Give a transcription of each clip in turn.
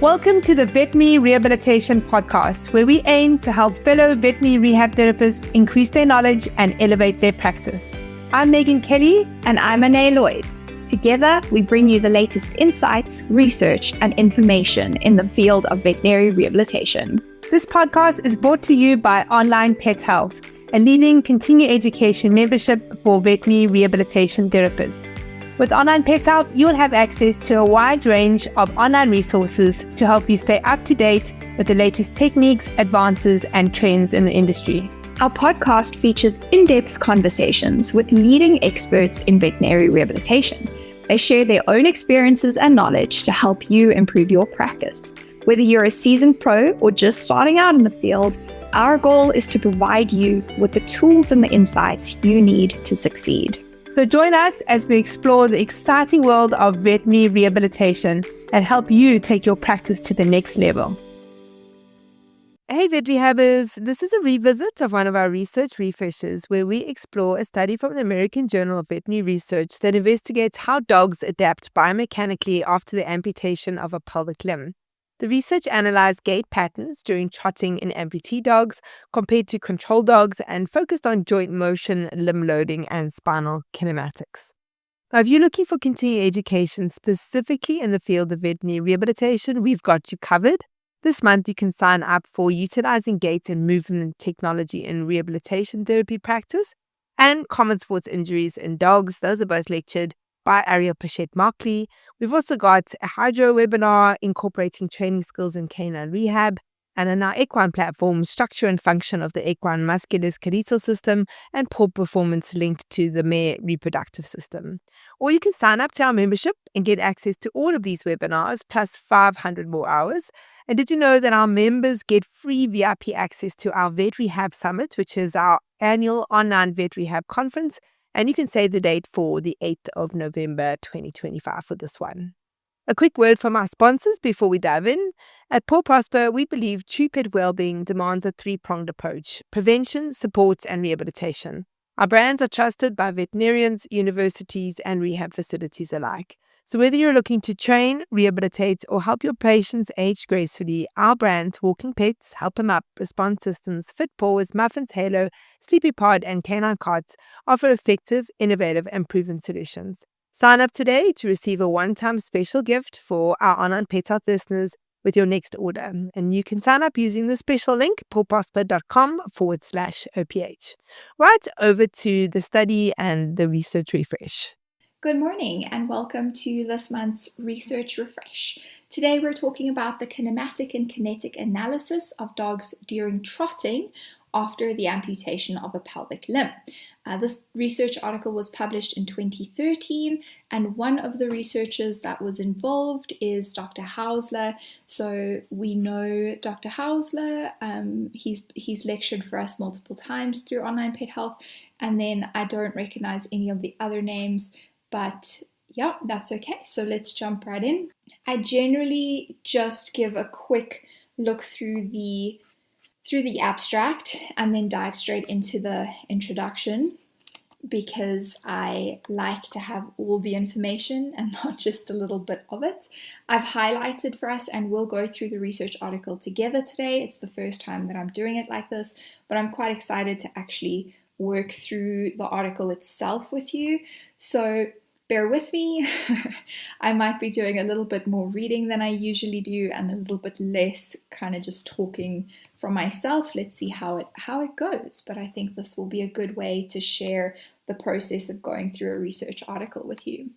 Welcome to the Veterinary Rehabilitation Podcast, where we aim to help fellow veterinary rehab therapists increase their knowledge and elevate their practice. I'm Megan Kelly. And I'm Lloyd. Together, we bring you the latest insights, research, and information in the field of veterinary rehabilitation. This podcast is brought to you by Onlinepethealth, a leading continuing education membership for veterinary rehabilitation therapists. With Onlinepethealth, you'll have access to a wide range of online resources to help you stay up to date with the latest techniques, advances, and trends in the industry. Our podcast features in-depth conversations with leading experts in veterinary rehabilitation. They share their own experiences and knowledge to help you improve your practice. Whether you're a seasoned pro or just starting out in the field, our goal is to provide you with the tools and the insights you need to succeed. So join us as we explore the exciting world of veterinary rehabilitation and help you take your practice to the next level. Hey vet rehabbers, this is a revisit of one of our research refreshers where we explore a study from the American Journal of Veterinary Research that investigates how dogs adapt biomechanically after the amputation of a pelvic limb. The research analyzed gait patterns during trotting in amputee dogs compared to control dogs and focused on joint motion, limb loading, and spinal kinematics. Now, if you're looking for continuing education specifically in the field of veterinary rehabilitation, we've got you covered. This month, you can sign up for Utilizing Gait and Movement Technology in Rehabilitation Therapy Practice and Common Sports Injuries in Dogs. Those are both lectured by Ariel Pachette-Markley. We've also got a hydro webinar incorporating training skills in canine rehab, and on our equine platform, structure and function of the equine musculoskeletal system and paw performance linked to the mare reproductive system. Or you can sign up to our membership and get access to all of these webinars plus 500 more hours. And did you know that our members get free VIP access to our Vet Rehab Summit, which is our annual online vet rehab conference? And you can save the date for the 8th of November 2025 for this one. A quick word from our sponsors before we dive in. At Paw Prosper, we believe true pet well-being demands a three-pronged approach: prevention, support, and rehabilitation. Our brands are trusted by veterinarians, universities, and rehab facilities alike. So whether you're looking to train, rehabilitate, or help your patients age gracefully, our brands, Walking Pets, Help 'em Up, Response Systems, Fit Paws, Muffins Halo, Sleepy Pod, and Canine Cots offer effective, innovative, and proven solutions. Sign up today to receive a one-time special gift for our Online Pet Health listeners with your next order. And you can sign up using the special link, pawprosper.com/OPH. Right, over to the study and the research refresh. Good morning and welcome to this month's Research Refresh. Today we're talking about the kinematic and kinetic analysis of dogs during trotting after the amputation of a pelvic limb. This research article was published in 2013, and one of the researchers that was involved is Dr. Hausler. So we know Dr. Hausler, he's lectured for us multiple times through Online Pet Health, and then I don't recognize any of the other names, but yeah, that's okay. So let's jump right in. I generally just give a quick look through the abstract and then dive straight into the introduction, because I like to have all the information and not just a little bit of it. I've highlighted for us, and we'll go through the research article together today. It's the first time that I'm doing it like this, but I'm quite excited to actually work through the article itself with you. So bear with me. I might be doing a little bit more reading than I usually do and a little bit less kind of just talking from myself. Let's see how it goes. But I think this will be a good way to share the process of going through a research article with you.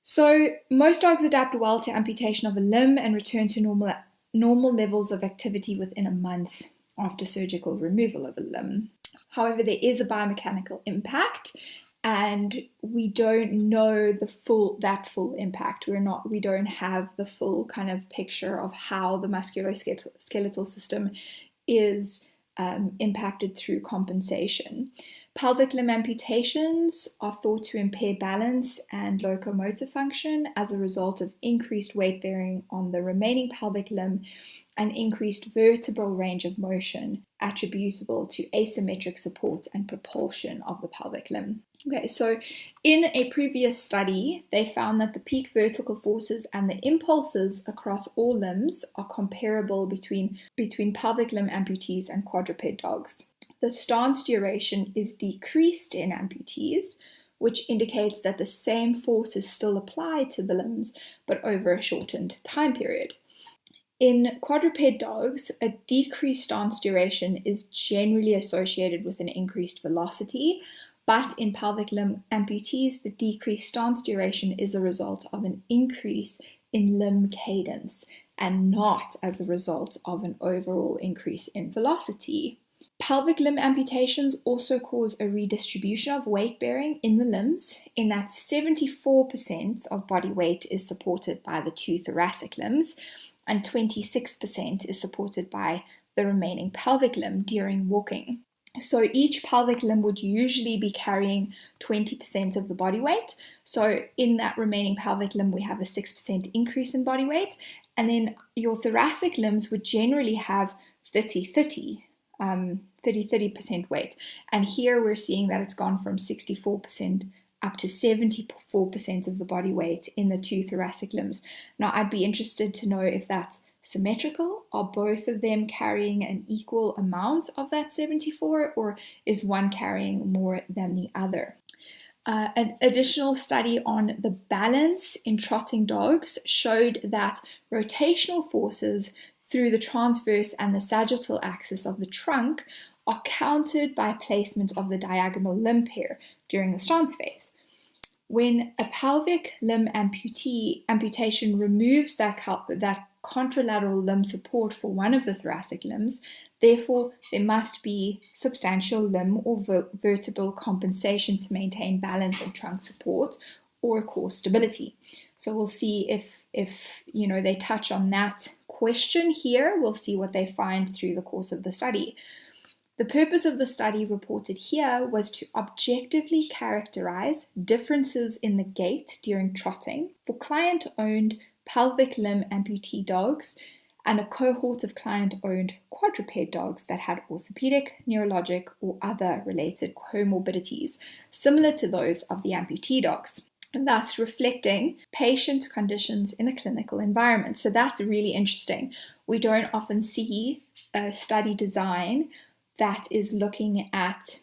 So most dogs adapt well to amputation of a limb and return to normal levels of activity within a month after surgical removal of a limb. However, there is a biomechanical impact, and we don't know that full impact. We don't have the full kind of picture of how the musculoskeletal system is impacted through compensation. Pelvic limb amputations are thought to impair balance and locomotor function as a result of increased weight bearing on the remaining pelvic limb and increased vertebral range of motion attributable to asymmetric support and propulsion of the pelvic limb. Okay, so in a previous study, they found that the peak vertical forces and the impulses across all limbs are comparable between pelvic limb amputees and quadruped dogs. The stance duration is decreased in amputees, which indicates that the same force is still applied to the limbs, but over a shortened time period. In quadruped dogs, a decreased stance duration is generally associated with an increased velocity, but in pelvic limb amputees, the decreased stance duration is a result of an increase in limb cadence and not as a result of an overall increase in velocity. Pelvic limb amputations also cause a redistribution of weight bearing in the limbs, in that 74% of body weight is supported by the two thoracic limbs, and 26% is supported by the remaining pelvic limb during walking. So each pelvic limb would usually be carrying 20% of the body weight. So in that remaining pelvic limb, we have a 6% increase in body weight. And then your thoracic limbs would generally have 30% weight. And here we're seeing that it's gone from 64% up to 74% of the body weight in the two thoracic limbs. Now, I'd be interested to know if that's symmetrical. Are both of them carrying an equal amount of that 74, or is one carrying more than the other? An additional study on the balance in trotting dogs showed that rotational forces through the transverse and the sagittal axis of the trunk are countered by placement of the diagonal limb pair during the stance phase. When a pelvic limb amputation removes that contralateral limb support for one of the thoracic limbs, therefore there must be substantial limb or vertebral compensation to maintain balance and trunk support or core stability. So we'll see if they touch on that question here. We'll see what they find through the course of the study. The purpose of the study reported here was to objectively characterize differences in the gait during trotting for client-owned pelvic limb amputee dogs and a cohort of client-owned quadruped dogs that had orthopedic, neurologic, or other related comorbidities similar to those of the amputee dogs, thus reflecting patient conditions in a clinical environment. So that's really interesting. We don't often see a study design that is looking at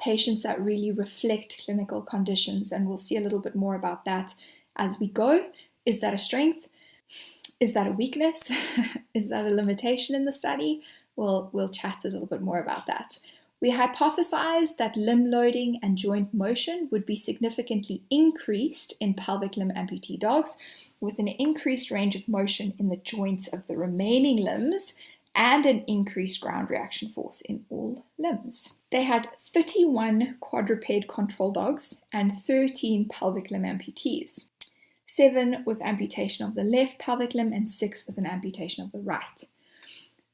patients that really reflect clinical conditions, and we'll see a little bit more about that as we go. Is that a strength? Is that a weakness? Is that a limitation in the study? We'll chat a little bit more about that. We hypothesized that limb loading and joint motion would be significantly increased in pelvic limb amputee dogs, with an increased range of motion in the joints of the remaining limbs and an increased ground reaction force in all limbs. They had 31 quadruped control dogs and 13 pelvic limb amputees, 7 with amputation of the left pelvic limb and 6 with an amputation of the right.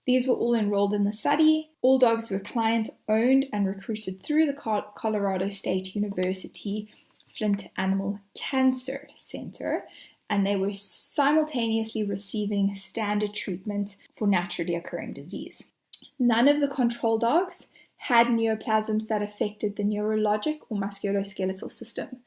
These were all enrolled in the study. All dogs were client-owned and recruited through the Colorado State University Flint Animal Cancer Center, and they were simultaneously receiving standard treatment for naturally occurring disease. None of the control dogs had neoplasms that affected the neurologic or musculoskeletal system.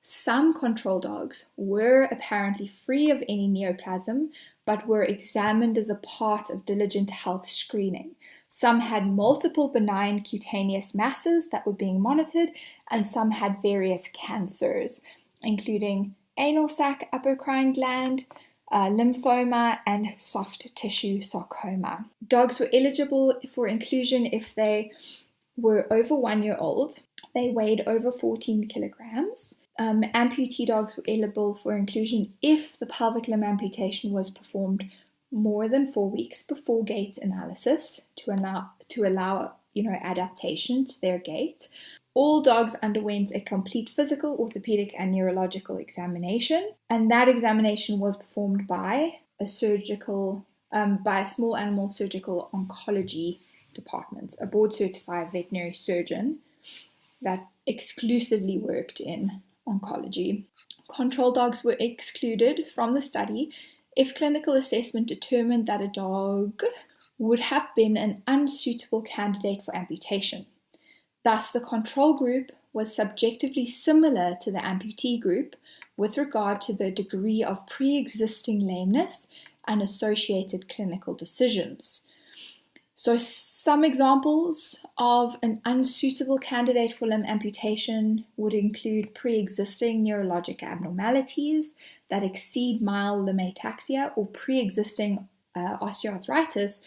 Some control dogs were apparently free of any neoplasm, but were examined as a part of diligent health screening. Some had multiple benign cutaneous masses that were being monitored, and some had various cancers, including anal sac apocrine gland, lymphoma, and soft tissue sarcoma. Dogs were eligible for inclusion if they were over 1 year old. They weighed over 14 kilograms. Amputee dogs were eligible for inclusion if the pelvic limb amputation was performed more than 4 weeks before gait analysis to allow adaptation to their gait. All dogs underwent a complete physical, orthopedic, and neurological examination, and that examination was performed by a small animal surgical oncology department, a board-certified veterinary surgeon that exclusively worked in oncology. Control dogs were excluded from the study if clinical assessment determined that a dog would have been an unsuitable candidate for amputation. Thus, the control group was subjectively similar to the amputee group with regard to the degree of pre-existing lameness and associated clinical decisions. So some examples of an unsuitable candidate for limb amputation would include pre-existing neurologic abnormalities that exceed mild limb ataxia or pre-existing osteoarthritis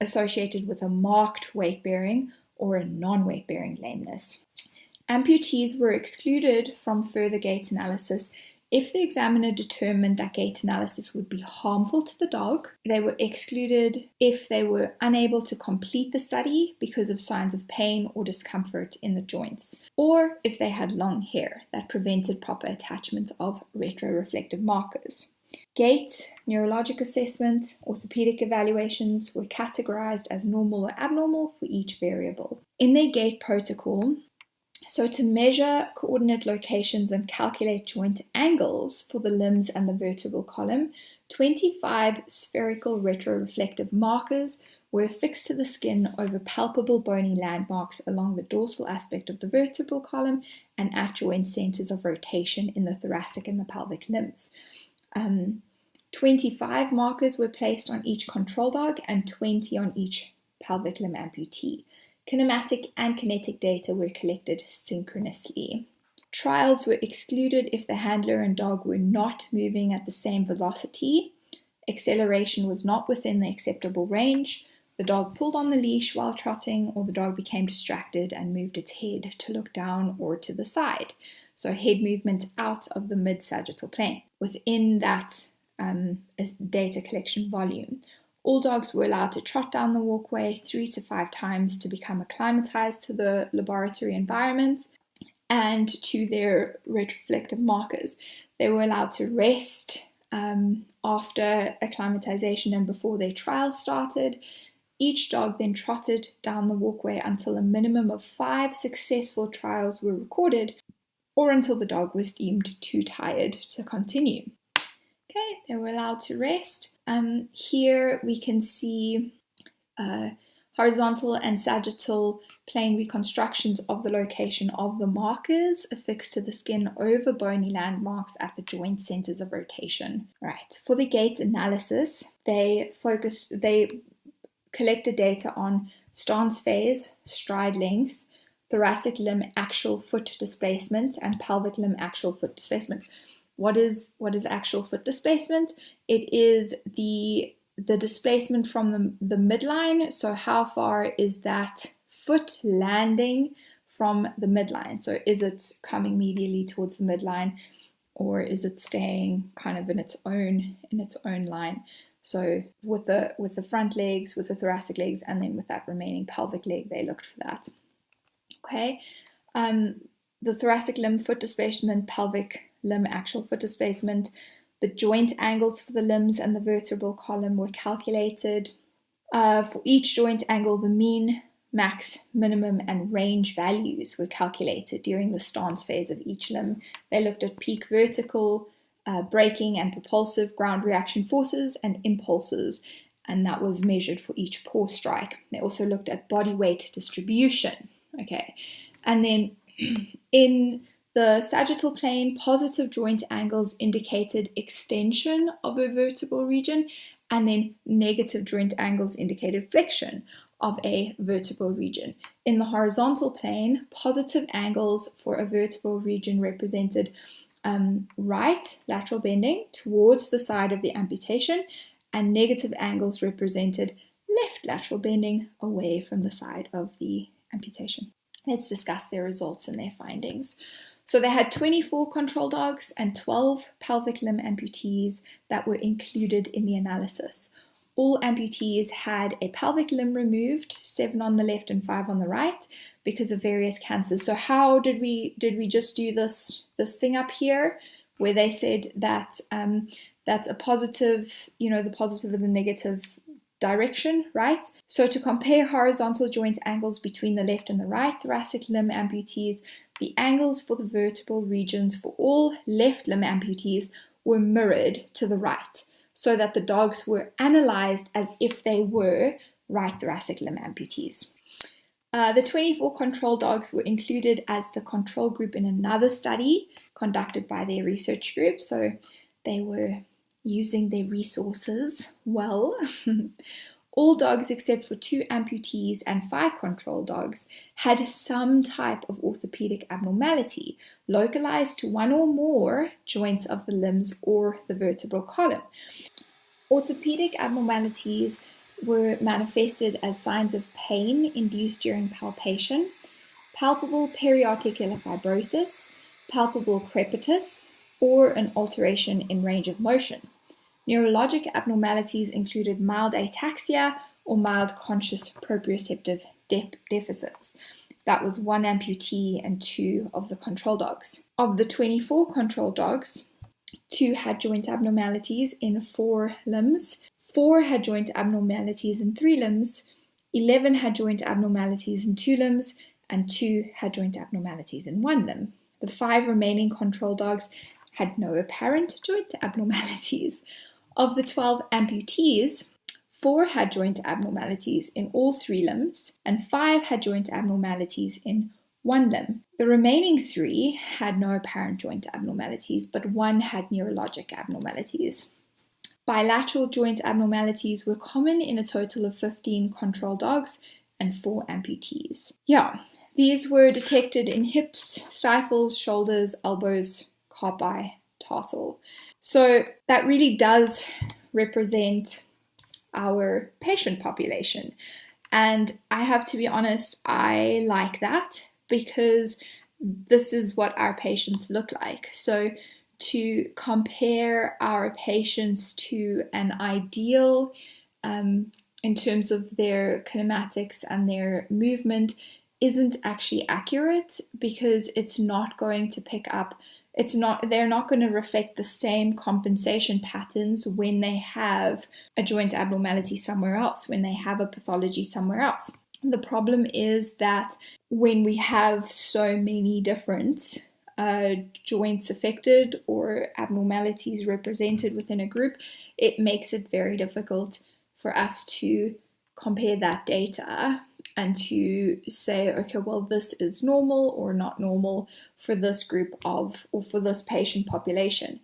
associated with a marked weight-bearing or a non-weight-bearing lameness. Amputees were excluded from further gait analysis if the examiner determined that gait analysis would be harmful to the dog. They were excluded if they were unable to complete the study because of signs of pain or discomfort in the joints, or if they had long hair that prevented proper attachment of retroreflective markers. Gait, neurologic assessment, orthopedic evaluations were categorized as normal or abnormal for each variable. In their gait protocol, so to measure coordinate locations and calculate joint angles for the limbs and the vertebral column, 25 spherical retroreflective markers were affixed to the skin over palpable bony landmarks along the dorsal aspect of the vertebral column and at joint centers of rotation in the thoracic and the pelvic limbs. 25 markers were placed on each control dog and 20 on each pelvic limb amputee. Kinematic and kinetic data were collected synchronously. Trials were excluded if the handler and dog were not moving at the same velocity, acceleration was not within the acceptable range, the dog pulled on the leash while trotting, or the dog became distracted and moved its head to look down or to the side. So head movement out of the mid-sagittal plane within that data collection volume. All dogs were allowed to trot down the walkway 3 to 5 times to become acclimatized to the laboratory environment and to their retroreflective markers. They were allowed to rest after acclimatization and before their trial started. Each dog then trotted down the walkway until a minimum of 5 successful trials were recorded or until the dog was deemed too tired to continue. Okay, they were allowed to rest. Here we can see horizontal and sagittal plane reconstructions of the location of the markers affixed to the skin over bony landmarks at the joint centers of rotation. Right. For the gait analysis, they collected data on stance phase, stride length, thoracic limb axial foot displacement, and pelvic limb axial foot displacement. What is axial foot displacement? It is the displacement from the midline. So how far is that foot landing from the midline? So is it coming medially towards the midline, or is it staying kind of in its own line? So with the front legs, with the thoracic legs, and then with that remaining pelvic leg, they looked for that. Okay, the thoracic limb foot displacement, pelvic limb axial foot displacement, the joint angles for the limbs and the vertebral column were calculated. For each joint angle, the mean, max, minimum, and range values were calculated during the stance phase of each limb. They looked at peak vertical, braking and propulsive ground reaction forces and impulses, and that was measured for each paw strike. They also looked at body weight distribution. Okay, and then in the sagittal plane, positive joint angles indicated extension of a vertebral region, and then negative joint angles indicated flexion of a vertebral region. In the horizontal plane, positive angles for a vertebral region represented right lateral bending towards the side of the amputation, and negative angles represented left lateral bending away from the side of the amputation. Let's discuss their results and their findings. So they had 24 control dogs and 12 pelvic limb amputees that were included in the analysis. All amputees had a pelvic limb removed, 7 on the left and 5 on the right, because of various cancers. So how did we just do this thing up here, where they said that that a positive, the positive and the negative direction, right? So to compare horizontal joint angles between the left and the right thoracic limb amputees, the angles for the vertebral regions for all left limb amputees were mirrored to the right, so that the dogs were analyzed as if they were right thoracic limb amputees. The 24 control dogs were included as the control group in another study conducted by their research group, so they were using their resources well. All dogs except for 2 amputees and 5 control dogs had some type of orthopedic abnormality localized to one or more joints of the limbs or the vertebral column. Orthopedic abnormalities were manifested as signs of pain induced during palpation, palpable periarticular fibrosis, palpable crepitus, or an alteration in range of motion. Neurologic abnormalities included mild ataxia or mild conscious proprioceptive deficits. That was 1 amputee and 2 of the control dogs. Of the 24 control dogs, 2 had joint abnormalities in 4 limbs, 4 had joint abnormalities in 3 limbs, 11 had joint abnormalities in 2 limbs, and 2 had joint abnormalities in 1 limb. The 5 remaining control dogs had no apparent joint abnormalities. Of the 12 amputees, 4 had joint abnormalities in all 3 limbs, and 5 had joint abnormalities in 1 limb. The remaining 3 had no apparent joint abnormalities, but 1 had neurologic abnormalities. Bilateral joint abnormalities were common in a total of 15 control dogs and 4 amputees. These were detected in hips, stifles, shoulders, elbows, carpi, tarsal. So that really does represent our patient population. And I have to be honest, I like that because this is what our patients look like. So to compare our patients to an ideal in terms of their kinematics and their movement isn't actually accurate, because it's not going to pick up, they're not going to reflect the same compensation patterns when they have a joint abnormality somewhere else, when they have a pathology somewhere else. The problem is that when we have so many different joints affected or abnormalities represented within a group, it makes it very difficult for us to compare that data and to say, okay, well, this is normal or not normal for this group or for this patient population.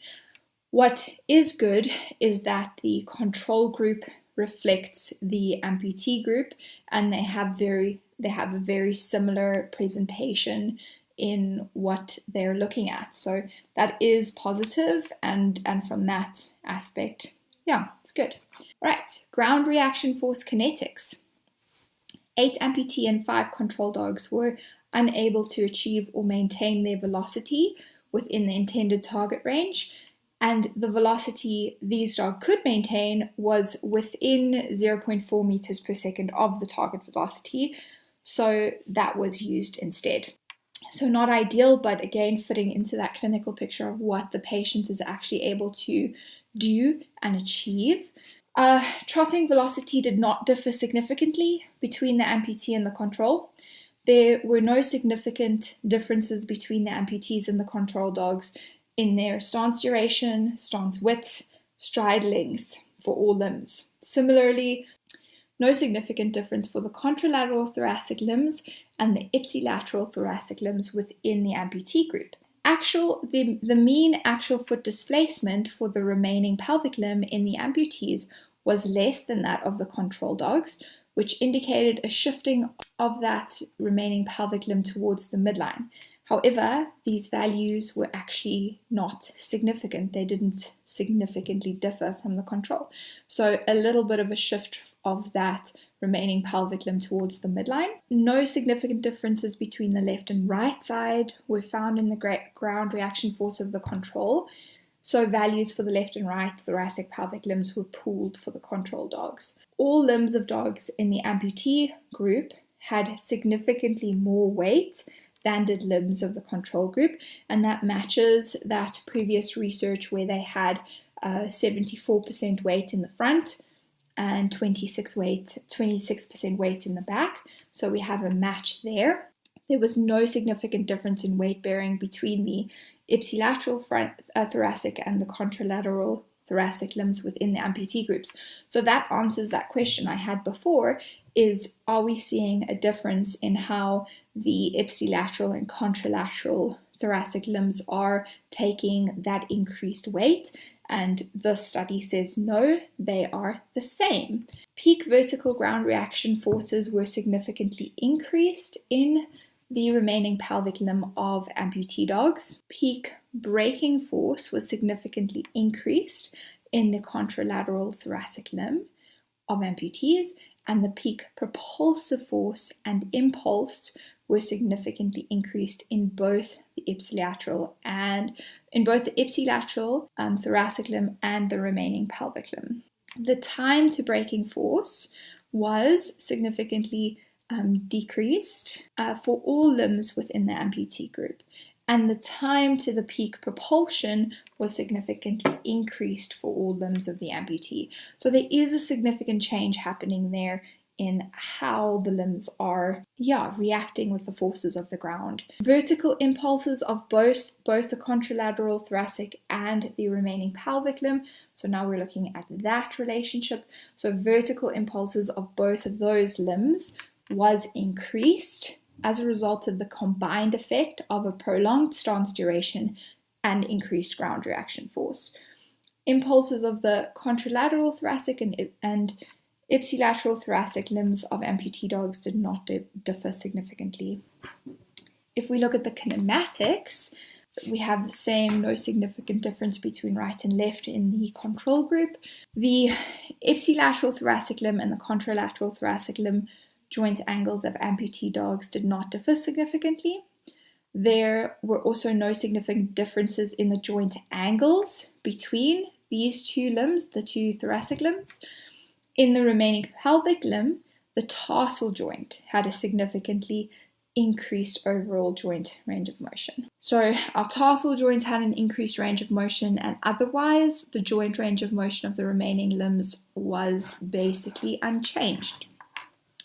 What is good is that the control group reflects the amputee group, and they have a very similar presentation in what they're looking at. So that is positive, and from that aspect, it's good. All right, ground reaction force kinetics. 8 amputee and 5 control dogs were unable to achieve or maintain their velocity within the intended target range, and the velocity these dogs could maintain was within 0.4 meters per second of the target velocity, so that was used instead. So not ideal, but again fitting into that clinical picture of what the patient is actually able to do and achieve. Trotting velocity did not differ significantly between the amputee and the control. There were no significant differences between the amputees and the control dogs in their stance duration, stance width, stride length for all limbs. Similarly, no significant difference for the contralateral thoracic limbs and the ipsilateral thoracic limbs within the amputee group. The mean actual foot displacement for the remaining pelvic limb in the amputees was less than that of the control dogs, which indicated a shifting of that remaining pelvic limb towards the midline. However, these values were actually not significant. They didn't significantly differ from the control. So a little bit of a shift of that remaining pelvic limb towards the midline. No significant differences between the left and right side were found in the ground reaction force of the control. So values for the left and right thoracic pelvic limbs were pooled for the control dogs. All limbs of dogs in the amputee group had significantly more weight than did limbs of the control group, and that matches that previous research where they had 74% weight in the front, and 26% weight in the back. So we have a match there. There was no significant difference in weight bearing between the ipsilateral thoracic and the contralateral thoracic limbs within the amputee groups. So that answers that question I had before, is are we seeing a difference in how the ipsilateral and contralateral thoracic limbs are taking that increased weight? And the study says no, they are the same. Peak vertical ground reaction forces were significantly increased in the remaining pelvic limb of amputee dogs. Peak braking force was significantly increased in the contralateral thoracic limb of amputees, and the peak propulsive force and impulse were significantly increased in both the ipsilateral thoracic limb and the remaining pelvic limb. The time to braking force was significantly decreased for all limbs within the amputee group, and the time to the peak propulsion was significantly increased for all limbs of the amputee. So there is a significant change happening there in how the limbs are reacting with the forces of the ground. Vertical impulses of both the contralateral thoracic and the remaining pelvic limb. So now we're looking at that relationship. So vertical impulses of both of those limbs was increased as a result of the combined effect of a prolonged stance duration and increased ground reaction force. Impulses of the contralateral thoracic and ipsilateral thoracic limbs of amputee dogs did not differ significantly. If we look at the kinematics, we have the same, no significant difference between right and left in the control group. The ipsilateral thoracic limb and the contralateral thoracic limb joint angles of amputee dogs did not differ significantly. There were also no significant differences in the joint angles between these two limbs, the two thoracic limbs. In the remaining pelvic limb, the tarsal joint had a significantly increased overall joint range of motion. So our tarsal joint had an increased range of motion, and otherwise the joint range of motion of the remaining limbs was basically unchanged.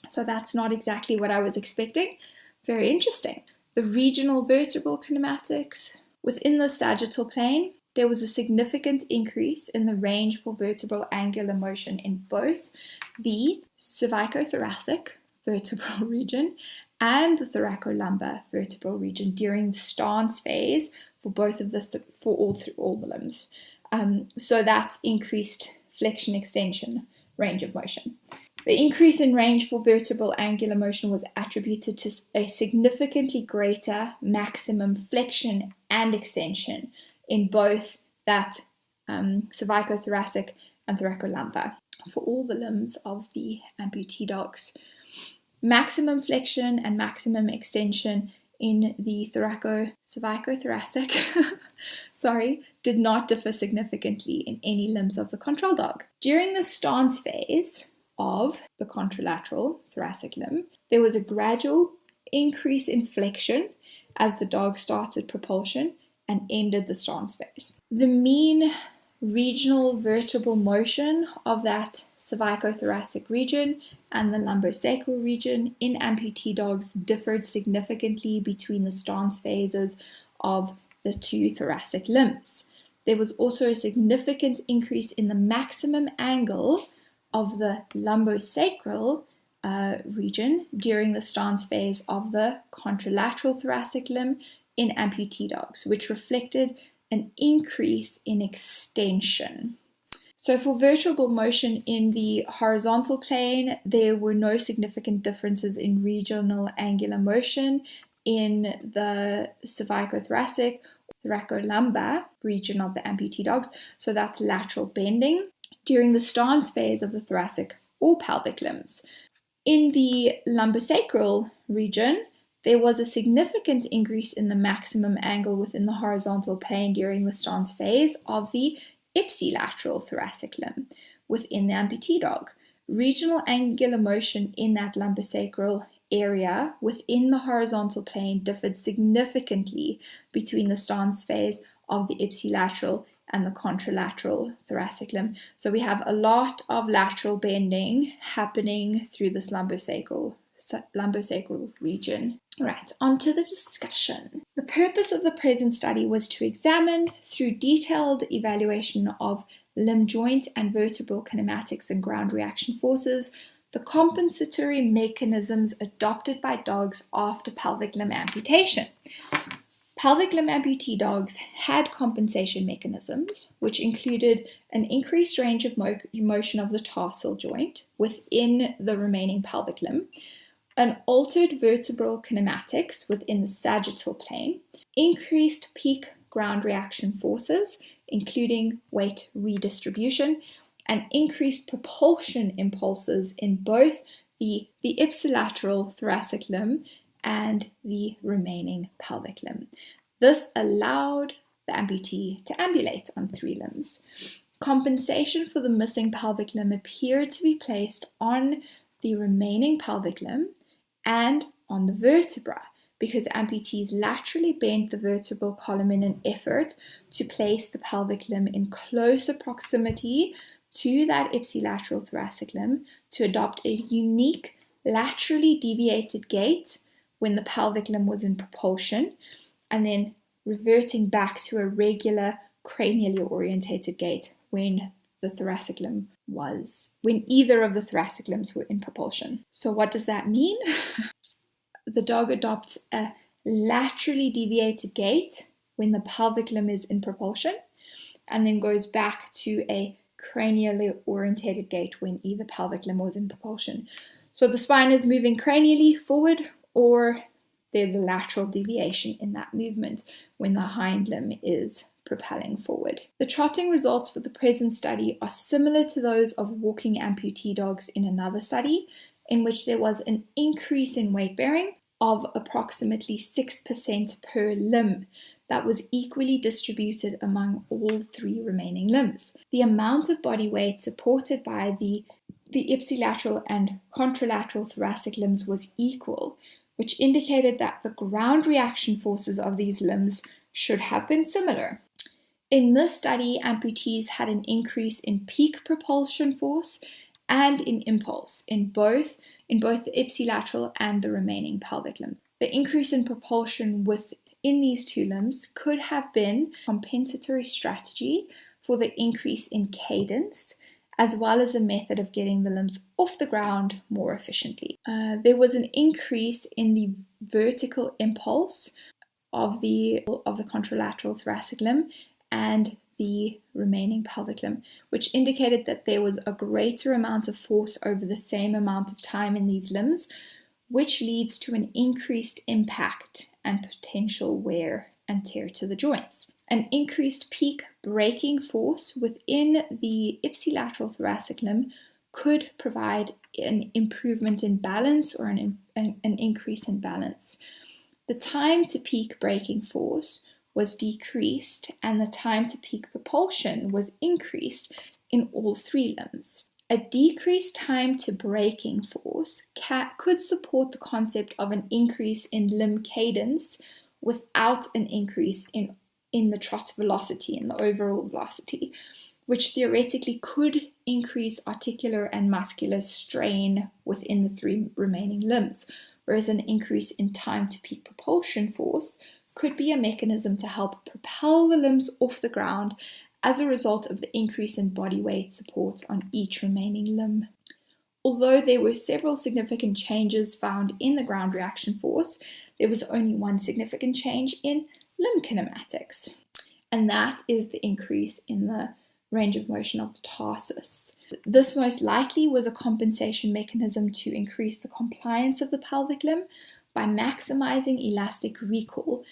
So that's not exactly what I was expecting. Very interesting. The regional vertebral kinematics. Within the sagittal plane, there was a significant increase in the range for vertebral angular motion in both the cervicothoracic vertebral region and the thoracolumbar vertebral region during the stance phase for all the limbs. So that's increased flexion extension range of motion. The increase in range for vertebral angular motion was attributed to a significantly greater maximum flexion and extension in both that cervicothoracic and thoracolumbar for all the limbs of the amputee dogs. Maximum flexion and maximum extension in the cervicothoracic did not differ significantly in any limbs of the control dog. During the stance phase of the contralateral thoracic limb, there was a gradual increase in flexion as the dog started propulsion and ended the stance phase. The mean regional vertebral motion of that cervicothoracic region and the lumbosacral region in amputee dogs differed significantly between the stance phases of the two thoracic limbs. There was also a significant increase in the maximum angle of the lumbosacral region during the stance phase of the contralateral thoracic limb in amputee dogs, which reflected an increase in extension. So for vertebral motion in the horizontal plane, there were no significant differences in regional angular motion in the cervicothoracic thoracolumbar region of the amputee dogs, so that's lateral bending, during the stance phase of the thoracic or pelvic limbs. In the lumbosacral region, there was a significant increase in the maximum angle within the horizontal plane during the stance phase of the ipsilateral thoracic limb within the amputee dog. Regional angular motion in that lumbosacral area within the horizontal plane differed significantly between the stance phase of the ipsilateral and the contralateral thoracic limb. So we have a lot of lateral bending happening through this lumbosacral region. Right, on to the discussion. The purpose of the present study was to examine, through detailed evaluation of limb joint and vertebral kinematics and ground reaction forces, the compensatory mechanisms adopted by dogs after pelvic limb amputation. Pelvic limb amputee dogs had compensation mechanisms, which included an increased range of motion of the tarsal joint within the remaining pelvic limb, an altered vertebral kinematics within the sagittal plane, increased peak ground reaction forces, including weight redistribution, and increased propulsion impulses in both the ipsilateral thoracic limb and the remaining pelvic limb. This allowed the amputee to ambulate on 3 limbs. Compensation for the missing pelvic limb appeared to be placed on the remaining pelvic limb and on the vertebra, because amputees laterally bent the vertebral column in an effort to place the pelvic limb in closer proximity to that ipsilateral thoracic limb to adopt a unique laterally deviated gait when the pelvic limb was in propulsion, and then reverting back to a regular cranially orientated gait when either of the thoracic limbs were in propulsion. So what does that mean? The dog adopts a laterally deviated gait when the pelvic limb is in propulsion, and then goes back to a cranially orientated gait when either pelvic limb was in propulsion. So the spine is moving cranially forward, or there's a lateral deviation in that movement when the hind limb is propelling forward. The trotting results for the present study are similar to those of walking amputee dogs in another study, in which there was an increase in weight bearing of approximately 6% per limb that was equally distributed among all 3 remaining limbs. The amount of body weight supported by the ipsilateral and contralateral thoracic limbs was equal, which indicated that the ground reaction forces of these limbs should have been similar. In this study, amputees had an increase in peak propulsion force and in impulse in both the ipsilateral and the remaining pelvic limb. The increase in propulsion within these 2 limbs could have been a compensatory strategy for the increase in cadence, as well as a method of getting the limbs off the ground more efficiently. There was an increase in the vertical impulse of the contralateral thoracic limb and the remaining pelvic limb, which indicated that there was a greater amount of force over the same amount of time in these limbs, which leads to an increased impact and potential wear and tear to the joints. An increased peak braking force within the ipsilateral thoracic limb could provide an improvement in balance or an increase in balance. The time to peak braking force was decreased, and the time to peak propulsion was increased in all 3 limbs. A decreased time to braking force could support the concept of an increase in limb cadence without an increase in the trot velocity and the overall velocity, which theoretically could increase articular and muscular strain within the 3 remaining limbs, whereas an increase in time to peak propulsion force could be a mechanism to help propel the limbs off the ground as a result of the increase in body weight support on each remaining limb. Although there were several significant changes found in the ground reaction force, there was only one significant change in limb kinematics, and that is the increase in the range of motion of the tarsus. This most likely was a compensation mechanism to increase the compliance of the pelvic limb by maximizing elastic recoil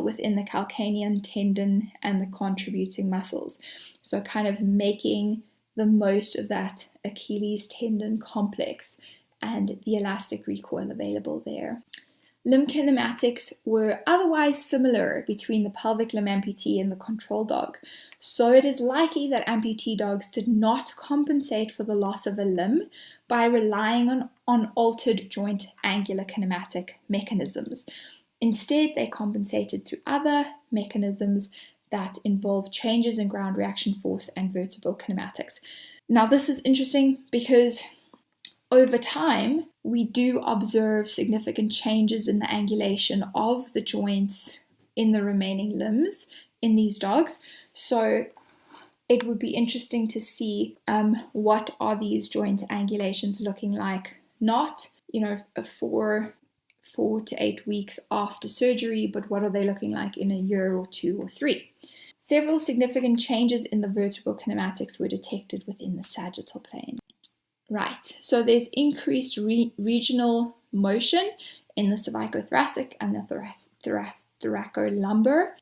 within the calcanean tendon and the contributing muscles. So kind of making the most of that Achilles tendon complex and the elastic recoil available there. Limb kinematics were otherwise similar between the pelvic limb amputee and the control dog, so it is likely that amputee dogs did not compensate for the loss of a limb by relying on altered joint angular kinematic mechanisms. Instead, they compensated through other mechanisms that involve changes in ground reaction force and vertebral kinematics. Now, this is interesting because over time, we do observe significant changes in the angulation of the joints in the remaining limbs in these dogs. So it would be interesting to see what are these joint angulations looking like, not, for 4 to 8 weeks after surgery, but what are they looking like in a year or 2 or 3? Several significant changes in the vertebral kinematics were detected within the sagittal plane. Right, so there's increased regional motion in the cervicothoracic and the thoracolumbar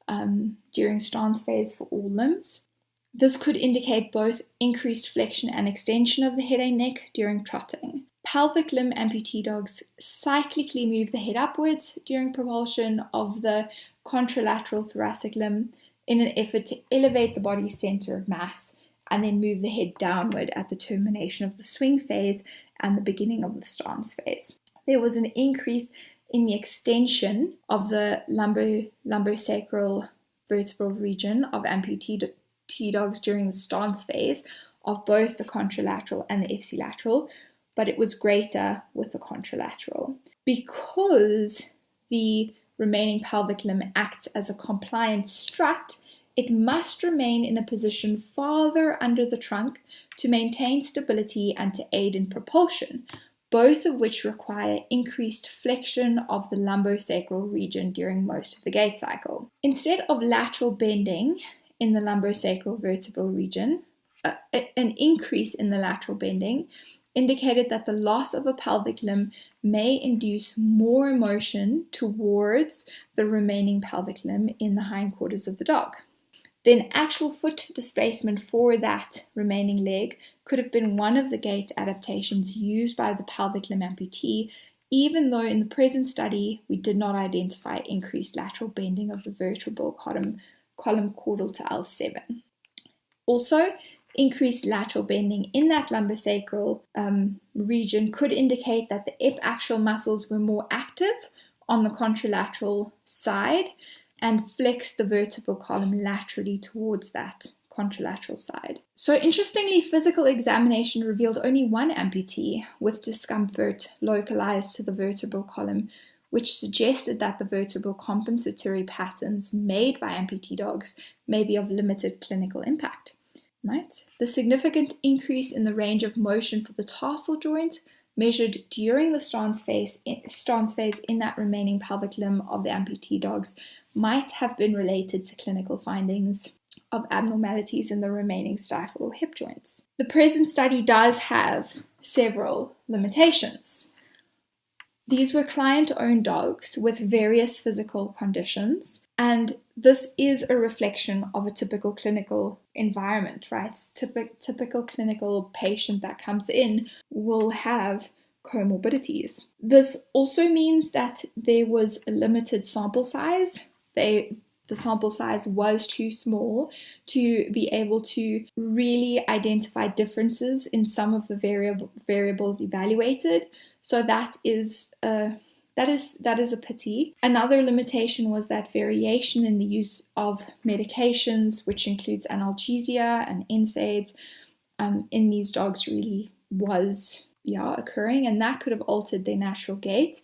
during stance phase for all limbs. This could indicate both increased flexion and extension of the head and neck during trotting. Pelvic limb amputee dogs cyclically move the head upwards during propulsion of the contralateral thoracic limb in an effort to elevate the body's center of mass, and then move the head downward at the termination of the swing phase and the beginning of the stance phase. There was an increase in the extension of the lumbosacral vertebral region of amputee dogs during the stance phase of both the contralateral and the ipsilateral, but it was greater with the contralateral. Because the remaining pelvic limb acts as a compliant strut, it must remain in a position farther under the trunk to maintain stability and to aid in propulsion, both of which require increased flexion of the lumbosacral region during most of the gait cycle. Instead of lateral bending in the lumbosacral vertebral region, an increase in the lateral bending indicated that the loss of a pelvic limb may induce more motion towards the remaining pelvic limb in the hindquarters of the dog. Then actual foot displacement for that remaining leg could have been one of the gait adaptations used by the pelvic limb amputee, even though in the present study we did not identify increased lateral bending of the vertebral column caudal to L7. Also, increased lateral bending in that lumbosacral region could indicate that the epiaxial muscles were more active on the contralateral side and flex the vertebral column laterally towards that contralateral side. So interestingly, physical examination revealed only one amputee with discomfort localized to the vertebral column, which suggested that the vertebral compensatory patterns made by amputee dogs may be of limited clinical impact. Right? The significant increase in the range of motion for the tarsal joint measured during the stance phase in that remaining pelvic limb of the amputee dogs might have been related to clinical findings of abnormalities in the remaining stifle or hip joints. The present study does have several limitations. These were client-owned dogs with various physical conditions, and this is a reflection of a typical clinical environment, right? Typical clinical patient that comes in will have comorbidities. This also means that there was a limited sample size. The sample size was too small to be able to really identify differences in some of the variables evaluated. So that is a pity. Another limitation was that variation in the use of medications, which includes analgesia and NSAIDs, in these dogs really was occurring, and that could have altered their natural gait.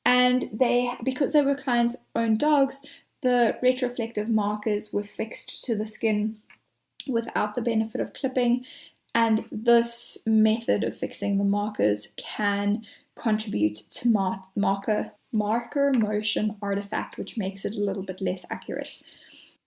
And because they were client-owned dogs, the retroflective markers were fixed to the skin without the benefit of clipping, and this method of fixing the markers can contribute to marker motion artifact, which makes it a little bit less accurate.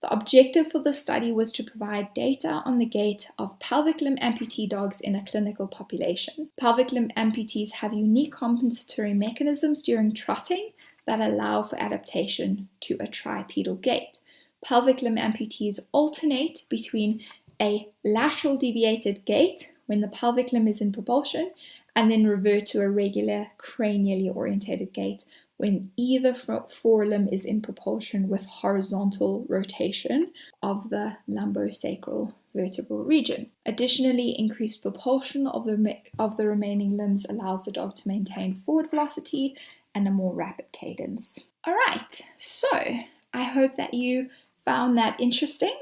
The objective for the study was to provide data on the gait of pelvic limb amputee dogs in a clinical population. Pelvic limb amputees have unique compensatory mechanisms during trotting that allow for adaptation to a tripedal gait. Pelvic limb amputees alternate between a lateral deviated gait when the pelvic limb is in propulsion, and then revert to a regular cranially orientated gait when either forelimb is in propulsion with horizontal rotation of the lumbosacral vertebral region. Additionally, increased propulsion of the remaining limbs allows the dog to maintain forward velocity and a more rapid cadence. All right, so I hope that you found that interesting.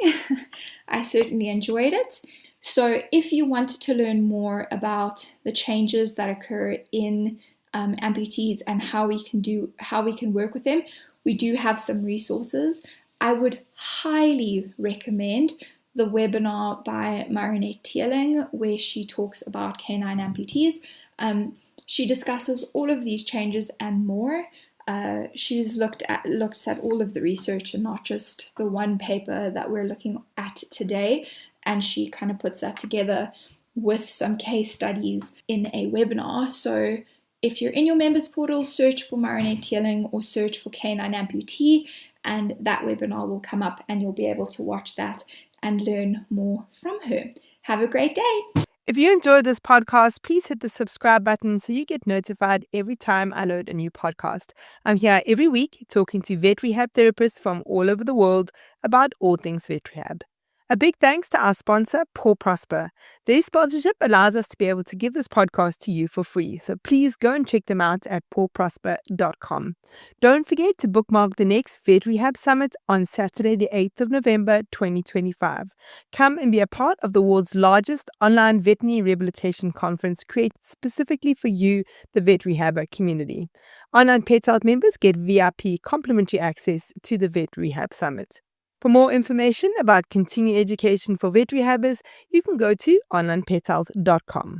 I certainly enjoyed it. So if you wanted to learn more about the changes that occur in amputees and how we can work with them, we do have some resources. I would highly recommend the webinar by Marinette Teeling, where she talks about canine amputees. She discusses all of these changes and more. She's looks at all of the research and not just the one paper that we're looking at today, and she kind of puts that together with some case studies in a webinar. So if you're in your members portal, search for Marinette Teeling or search for canine amputee, and that webinar will come up and you'll be able to watch that and learn more from her. Have a great day. If you enjoyed this podcast, please hit the subscribe button so you get notified every time I load a new podcast. I'm here every week talking to vet rehab therapists from all over the world about all things vet rehab. A big thanks to our sponsor, Paw Prosper. Their sponsorship allows us to be able to give this podcast to you for free, so please go and check them out at pawprosper.com. Don't forget to bookmark the next Vet Rehab Summit on Saturday, the 8th of November, 2025. Come and be a part of the world's largest online veterinary rehabilitation conference created specifically for you, the vet rehabber community. Online Pet Health members get VIP complimentary access to the Vet Rehab Summit. For more information about continuing education for vet rehabbers, you can go to onlinepethealth.com.